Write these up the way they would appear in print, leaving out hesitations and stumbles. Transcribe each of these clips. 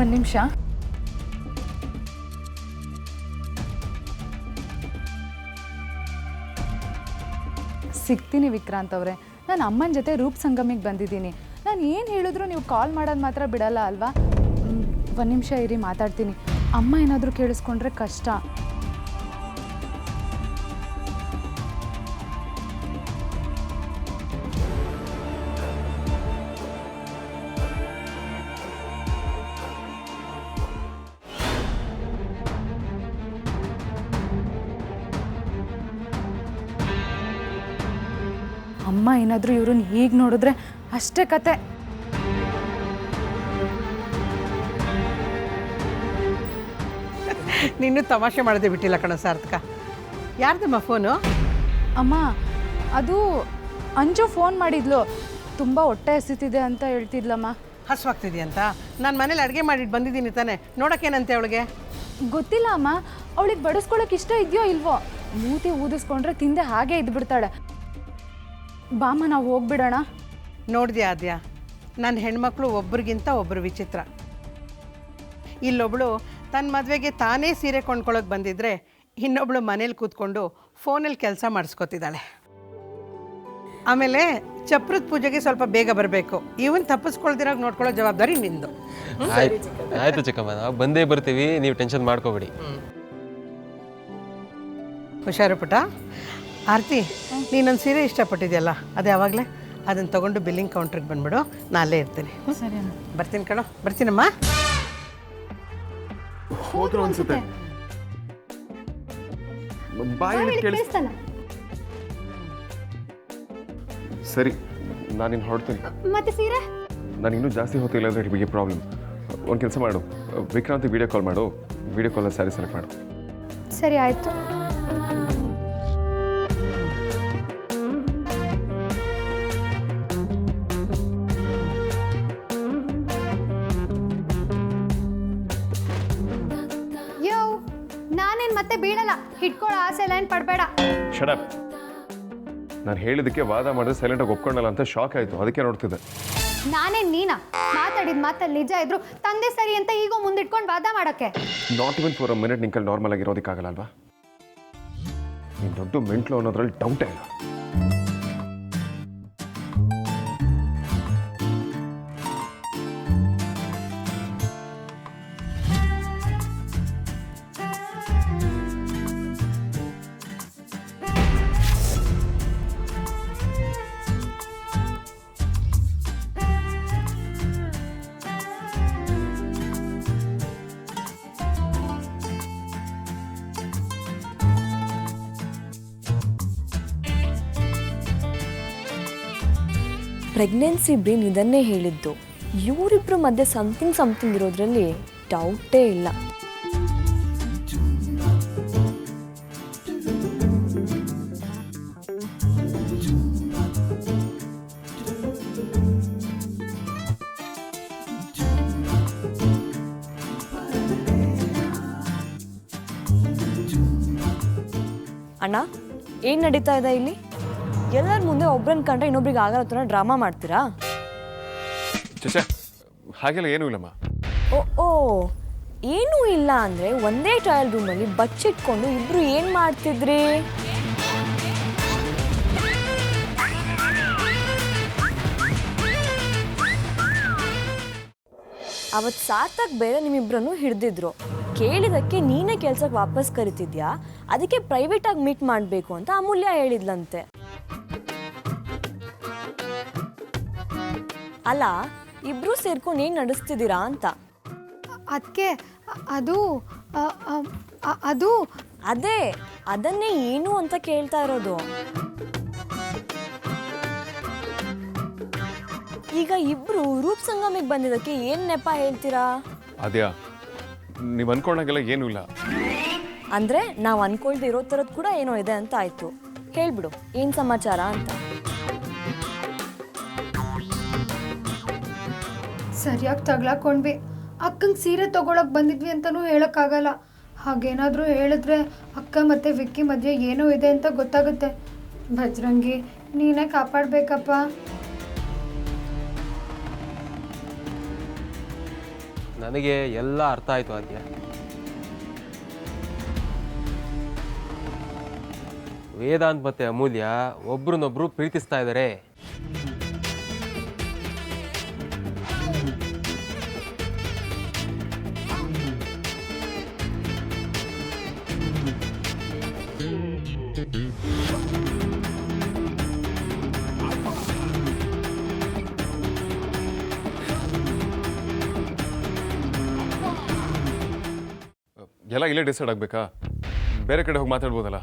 ಒಂದು ನಿಮಿಷ. ಸಿಗ್ತೀನಿ ವಿಕ್ರಾಂತ್ ಅವರೇ. ನಾನು ಅಮ್ಮನ ಜೊತೆ ರೂಪ್ ಸಂಗಮಿಗೆ ಬಂದಿದ್ದೀನಿ. ನಾನು ಏನು ಹೇಳಿದ್ರು ನೀವು ಕಾಲ್ ಮಾಡೋದು ಮಾತ್ರ ಬಿಡಲ್ಲ ಅಲ್ವಾ? ಒಂದು ನಿಮಿಷ ಇರಿ, ಮಾತಾಡ್ತೀನಿ. ಅಮ್ಮ ಏನಾದರೂ ಕೇಳಿಸ್ಕೊಂಡ್ರೆ ಕಷ್ಟ. ಅಮ್ಮ ಏನಾದರೂ ಇವ್ರನ್ನ ಹೀಗೆ ನೋಡಿದ್ರೆ ಅಷ್ಟೇ ಕತೆ. ನೀನು ತಮಾಷೆ ಮಾಡದೆ ಬಿಟ್ಟಿಲ್ಲ ಕಣ ಸಾರ್ಥಕ. ಯಾರ್ದಮ್ಮ ಫೋನು? ಅಮ್ಮ, ಅದು ಅಂಜು ಫೋನ್ ಮಾಡಿದ್ಲು. ತುಂಬ ಹೊಟ್ಟೆ ಹಸಿತಿದೆ ಅಂತ ಹೇಳ್ತಿದ್ಲಮ್ಮ. ಹಸುವಾಗ್ತಿದೆಯಂತ? ನಾನು ಮನೇಲಿ ಅಡುಗೆ ಮಾಡಿಟ್ಟು ಬಂದಿದ್ದೀನಿ ತಾನೆ, ನೋಡೋಕ್ಕೇನಂತೆ ಅವಳಿಗೆ? ಗೊತ್ತಿಲ್ಲ ಅಮ್ಮ, ಅವಳಿಗೆ ಬಡಿಸ್ಕೊಳಕ್ಕೆ ಇಷ್ಟ ಇದೆಯೋ ಇಲ್ವೋ. ಮೂತಿ ಊದಿಸ್ಕೊಂಡ್ರೆ ತಿಂದೆ ಹಾಗೆ ಇದ್ಬಿಡ್ತಾಳೆ. ಬಾಮ, ನಾವು ಹೋಗ್ಬಿಡೋಣ. ನೋಡಿದ್ಯಾ ಆದ್ಯ, ನನ್ನ ಹೆಣ್ಮಕ್ಳು ಒಬ್ರಿಗಿಂತ ಒಬ್ಬರು ವಿಚಿತ್ರ. ಇಲ್ಲೊಬ್ಳು ತನ್ನ ಮದುವೆಗೆ ತಾನೇ ಸೀರೆ ಕೊಂಡ್ಕೊಳ್ಳೋಕೆ ಬಂದಿದ್ರೆ, ಇನ್ನೊಬ್ಳು ಮನೇಲಿ ಕೂತ್ಕೊಂಡು ಫೋನಲ್ಲಿ ಕೆಲಸ ಮಾಡಿಸ್ಕೊತಿದ್ದಾಳೆ. ಆಮೇಲೆ ಚಪ್ರದ ಪೂಜೆಗೆ ಸ್ವಲ್ಪ ಬೇಗ ಬರಬೇಕು. ಇವನ್ ತಪ್ಪಿಸ್ಕೊಳ್ದಿರಾಗ ನೋಡ್ಕೊಳ್ಳೋ ಜವಾಬ್ದಾರಿ ನಿಂದು. ಆಯ್ತು ಚಿಕ್ಕಮ್ಮ, ನಾವು ಬಂದೇ ಬರ್ತೀವಿ, ನೀವು ಟೆನ್ಷನ್ ಮಾಡ್ಕೋಬೇಡಿ. ಹುಷಾರು ಪುಟ. ಆರತಿ, ನೀನೊಂದು ಸೀರೆ ಇಷ್ಟಪಟ್ಟಿದ್ಯಲ್ಲ, ಅದು ಯಾವಾಗಲೇ ಅದನ್ನು ತೊಗೊಂಡು ಬಿಲ್ಲಿಂಗ್ ಕೌಂಟ್ರಿಗೆ ಬಂದ್ಬಿಡು. ನಾನು ಅಲ್ಲೇ ಇರ್ತೀನಿ. ಸರಿ ಅಮ್ಮ. ಬರ್ತೀನಿ ಕಣೋ, ಬರ್ತೀನಮ್ಮ. ಹೋದ್ರು ಅನ್ಸುತ್ತೆ. ಸರಿ, ನಾನಿನ್ನು ಹೊರಡ್ತೀನಿ. ಮತ್ತೆ ಸೀರೆ? ನಾನು ಇನ್ನೂ ಜಾಸ್ತಿ ಹೊತ್ತಿಲ್ಲ ಅಂದರೆ ಬಿಗಿ ಪ್ರಾಬ್ಲಮ್. ಒಂದು ಕೆಲಸ ಮಾಡು, ವಿಕ್ರಾಂತಿ ವಿಡಿಯೋ ಕಾಲ್ ಮಾಡು. ವಿಡಿಯೋ ಕಾಲಲ್ಲಿ ಸ್ಯಾರಿ ಸೆಲೆಕ್ಟ್ ಮಾಡು. ಸರಿ ಆಯಿತು. ಯೋ, ನಾನೇನು ಮತ್ತೆ ಬೀಳಲ್ಲ. ಹಿಡ್ಕೊಳ್ಳೋ ಆಸೆ ಎಲ್ಲ ಏನು ಪಡಬೇಡ. ಶಡಪ್. ನಾನು ಹೇಳಿದ್ದಕ್ಕೆ ವಾದ ಮಾಡಿದ್ರೆ ಸೈಲೆಂಟಾಗಿ ಒಪ್ಕೊಂಡಲ್ಲ ಅಂತ ಶಾಕ್ ಆಯಿತು, ಅದಕ್ಕೆ ನೋಡ್ತಿದ್ದೆ. ನಾನೇನು ನೀನಾ? ಮಾತಾಡಿದ ಮಾತಲ್ಲಿ ನಿಜ ಇದ್ರು ತಂದೆ ಸರಿ ಅಂತ ಈಗ ಮುಂದಿಟ್ಕೊಂಡು ವಾದ ಮಾಡೋಕ್ಕೆ? Not even for a minute ನಿಂಕಲ್ಲಿ ನಾರ್ಮಲ್ ಆಗಿರೋದಕ್ಕಾಗಲ್ಲ ಅಲ್ವಾ? ನೀನು ದೊಡ್ಡ ಮೆಂಟ್ಲು ಅನ್ನೋದ್ರಲ್ಲಿ ಡೌಟೇ ಇಲ್ಲ. ಪ್ರೆಗ್ನೆನ್ಸಿ ಬ್ರೇನ್ ಇದನ್ನೇ ಹೇಳಿದ್ದು. ಇವರಿಬ್ಬರ ಮಧ್ಯೆ ಸಮಥಿಂಗ್ ಇರೋದ್ರಲ್ಲಿ ಡೌಟೇ ಇಲ್ಲ. ಅಣ್ಣ, ಏನ್ ನಡೀತಾ ಇದೆ ಇಲ್ಲಿ? ಎಲ್ಲರ ಮುಂದೆ ಒಬ್ರನ್ನ ಕಂಡ್ರೆ ಇನ್ನೊಬ್ರಿಗೆ ಆಗೋ ಥರ ಡ್ರಾಮಾ ಮಾಡ್ತೀರಾ? ಚಚೆ, ಹಾಗೆಲ್ಲ ಏನೂ ಇಲ್ಲಮ್ಮ. ಓ, ಏನೂ ಇಲ್ಲ ಅಂದರೆ ಒಂದೇ ಟ್ರಯಲ್ ರೂಮಲ್ಲಿ ಬಚ್ಚಿಟ್ಕೊಂಡು ಇಬ್ರು ಏನು ಮಾಡ್ತಿದ್ರಿ? ಅವತ್ತು ಸಾರ್ಥಕ್ ಬೇರೆ ನಿಮ್ಮಿಬ್ರನ್ನು ಹಿಡಿದಿದ್ರು. ಕೇಳಿದಕ್ಕೆ ನೀನೇ ಕೆಲ್ಸಕ್ಕೆ ವಾಪಸ್ ಕರಿತಿದ್ಯಾ, ಅದಕ್ಕೆ ಪ್ರೈವೇಟಾಗಿ ಮೀಟ್ ಮಾಡಬೇಕು ಅಂತ ಅಮೂಲ್ಯ ಹೇಳಿದ್ಲಂತೆ. ಅಲ್ಲ, ಇಬ್ರು ಸೇರ್ಕೊಂಡು ಏನು ನಡೆಸ್ತಿದ್ದೀರಾ ಅಂತ. ಅದಕ್ಕೆ ಅದು ಅದನ್ನೇ ಏನು ಅಂತ ಕೇಳ್ತಾ ಇರೋದು. ಈಗ ಇಬ್ರು ರೂಪ್ ಸಂಗಮಿಗೆ ಬಂದಿದ್ದಕ್ಕೆ ಏನು ನೆಪ ಹೇಳ್ತೀರಾ? ಅದ್ಯಾ, ನೀವು ಅನ್ಕೊಂಡಾಗೆಲ್ಲ ಏನೂ ಇಲ್ಲ. ಅಂದರೆ ನಾವು ಅನ್ಕೊಳ್ದೆ ಇರೋ ಥರದ್ದು ಕೂಡ ಏನೋ ಇದೆ ಅಂತ ಆಯಿತು. ಹೇಳ್ಬಿಡು, ಏನು ಸಮಾಚಾರ ಅಂತ. ಸರಿಯಾಗಿ ತಗ್ಲಾಕೊಂಡ್ವಿ. ಅಕ್ಕಂಗೆ ಸೀರೆ ತೊಗೊಳಕ್ಕೆ ಬಂದಿದ್ವಿ ಅಂತಲೂ ಹೇಳೋಕ್ಕಾಗಲ್ಲ. ಹಾಗೇನಾದರೂ ಹೇಳಿದ್ರೆ ಅಕ್ಕ ಮತ್ತು ವಿಕ್ಕಿ ಮಧ್ಯೆ ಏನೋ ಇದೆ ಅಂತ ಗೊತ್ತಾಗುತ್ತೆ. ಭಜ್ರಂಗಿ, ನೀನೇ ಕಾಪಾಡಬೇಕಪ್ಪ. ನನಗೆ ಎಲ್ಲ ಅರ್ಥ ಆಯಿತು ಆದ್ಯ. ವೇದಾಂತ್ ಮತ್ತು ಅಮೂಲ್ಯ ಒಬ್ರನ್ನೊಬ್ರು ಪ್ರೀತಿಸ್ತಾ ಇದ್ದಾರೆ. ಎಲ್ಲ ಇಲ್ಲೇ ಡಿಸೈಡ್ ಆಗಬೇಕಾ? ಬೇರೆ ಕಡೆ ಹೋಗಿ ಮಾತಾಡ್ಬೋದಲ್ಲ?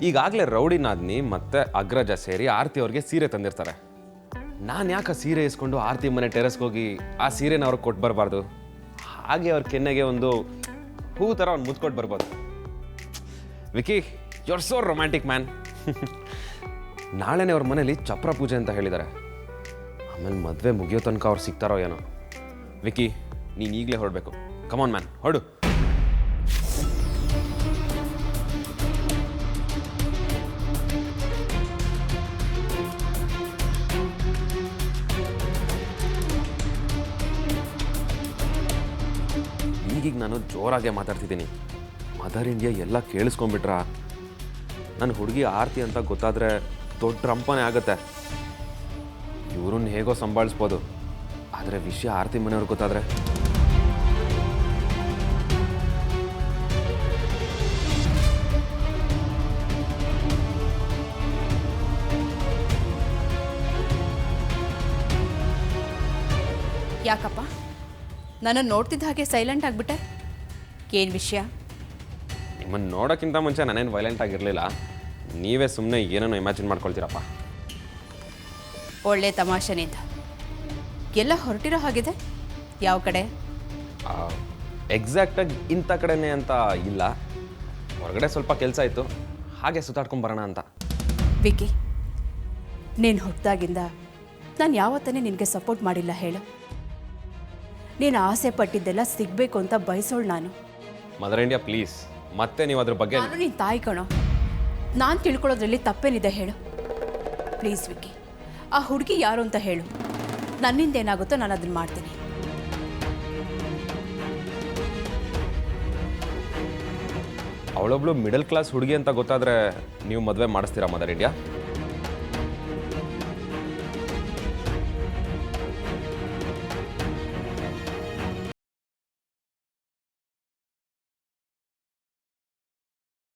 ಈಗಾಗಲೇ ರೌಡಿ ನಾದ್ನಿ ಮತ್ತೆ ಅಗ್ರಜ ಸೇರಿ ಆರತಿ ಅವ್ರಿಗೆ ಸೀರೆ ತಂದಿರ್ತಾರೆ. ನಾನು ಯಾಕೆ ಸೀರೆ ಇಸ್ಕೊಂಡು ಆರತಿ ಮನೆ ಟೆರೆಸ್ಗೆ ಹೋಗಿ ಆ ಸೀರೆನ ಅವ್ರಿಗೆ ಕೊಟ್ಟು ಬರಬಾರ್ದು? ಹಾಗೆ ಅವ್ರ ಕೆನ್ನೆಗೆ ಒಂದು ಹೂ ಥರ ಅವ್ನು ಮುದ್ಕೊಟ್ಟು ಬರ್ಬೋದು. Vicky, you are so romantic man. ನಾಳೆನೇ ಅವ್ರ ಮನೇಲಿ ಚಪ್ರ ಪೂಜೆ ಅಂತ ಹೇಳಿದ್ದಾರೆ. ಆಮೇಲೆ ಮದುವೆ ಮುಗಿಯೋ ತನಕ ಅವ್ರು ಸಿಗ್ತಾರೋ ಏನೋ. ವಿಕಿ, ನೀನು ಈಗಲೇ ಹೊರಡಬೇಕು. ಕಮಾನ್ ಮ್ಯಾನ್, ಹೊರಡು. ಈಗೀಗ ನಾನು ಜೋರಾಗೆ ಮಾತಾಡ್ತಿದ್ದೀನಿ. ಮದರ್ ಇಂಡಿಯಾ ಎಲ್ಲ ಕೇಳಿಸ್ಕೊಂಡ್ಬಿಟ್ರ ನನ್ನ ಹುಡುಗಿ ಆರತಿ ಅಂತ ಗೊತ್ತಾದರೆ ದೊಡ್ಡ ರಂಪನೆ ಆಗುತ್ತೆ. ಇವ್ರನ್ನ ಹೇಗೋ ಸಂಭಾಳಿಸ್ಬೋದು, ಆದರೆ ವಿಷಯ ಆರತಿ ಮನೆಯವ್ರಿಗೆ ಗೊತ್ತಾದರೆ ಯಾಕಪ್ಪ ನನ್ನನ್ನು ನೋಡ್ತಿದ್ದ ಹಾಗೆ ಸೈಲೆಂಟ್ ಆಗಿಬಿಟ್ಟೆ? ಏನು ವಿಷಯ? ನಿಮ್ಮನ್ನು ನೋಡೋಕ್ಕಿಂತ ಮುಂಚೆ ನಾನೇನು ವೈಲೆಂಟ್ ಆಗಿರಲಿಲ್ಲ. ನೀವೇ ಸುಮ್ಮನೆ ಏನೇನೋ ಇಮ್ಯಾಜಿನ್ ಮಾಡ್ಕೊಳ್ತೀರಪ್ಪ. ಒಳ್ಳೆ ತಮಾಷೆನಿಂದ ಎಲ್ಲ ಹೊರಟಿರೋ ಹಾಗಿದೆ. ಯಾವ ಕಡೆ? ಎಕ್ಸಾಕ್ಟಾಗಿ ಇಂಥ ಕಡೆನೇ ಅಂತ ಇಲ್ಲ, ಹೊರಗಡೆ ಸ್ವಲ್ಪ ಕೆಲಸ ಇತ್ತು, ಹಾಗೆ ಸುತ್ತಾಡ್ಕೊಂಬರೋಣ ಅಂತ. ವಿಕಿ, ನೀನು ಹುಟ್ಟಿದಾಗಿಂದ ನಾನು ಯಾವತ್ತನೇ ನಿನಗೆ ಸಪೋರ್ಟ್ ಮಾಡಿಲ್ಲ ಹೇಳು. ನೀನು ಆಸೆ ಪಟ್ಟಿದ್ದೆಲ್ಲ ಸಿಗಬೇಕು ಅಂತ ಬಯಸೋಳು ನಾನು. ಮದರ್ ಇಂಡಿಯಾ ಪ್ಲೀಸ್, ಮತ್ತೆ ನೀವು ಅದ್ರ ಬಗ್ಗೆ. ನಾನು ನಿನ್ನ ತಾಯಿ ಕಣೋ, ನಾನು ತಿಳ್ಕೊಳ್ಳೋದ್ರಲ್ಲಿ ತಪ್ಪೇನಿದೆ ಹೇಳು. ಪ್ಲೀಸ್ ವಿಕಿ, ಆ ಹುಡುಗಿ ಯಾರು ಅಂತ ಹೇಳು. ನನ್ನಿಂದ ಏನಾಗುತ್ತೋ ನಾನು ಅದನ್ನು ಮಾಡ್ತೀನಿ. ಅವಳೊಬ್ಳು ಮಿಡಲ್ ಕ್ಲಾಸ್ ಹುಡುಗಿ ಅಂತ ಗೊತ್ತಾದರೆ ನೀವು ಮದುವೆ ಮಾಡಿಸ್ತೀರಾ ಮದರ್ ಇಂಡಿಯಾ?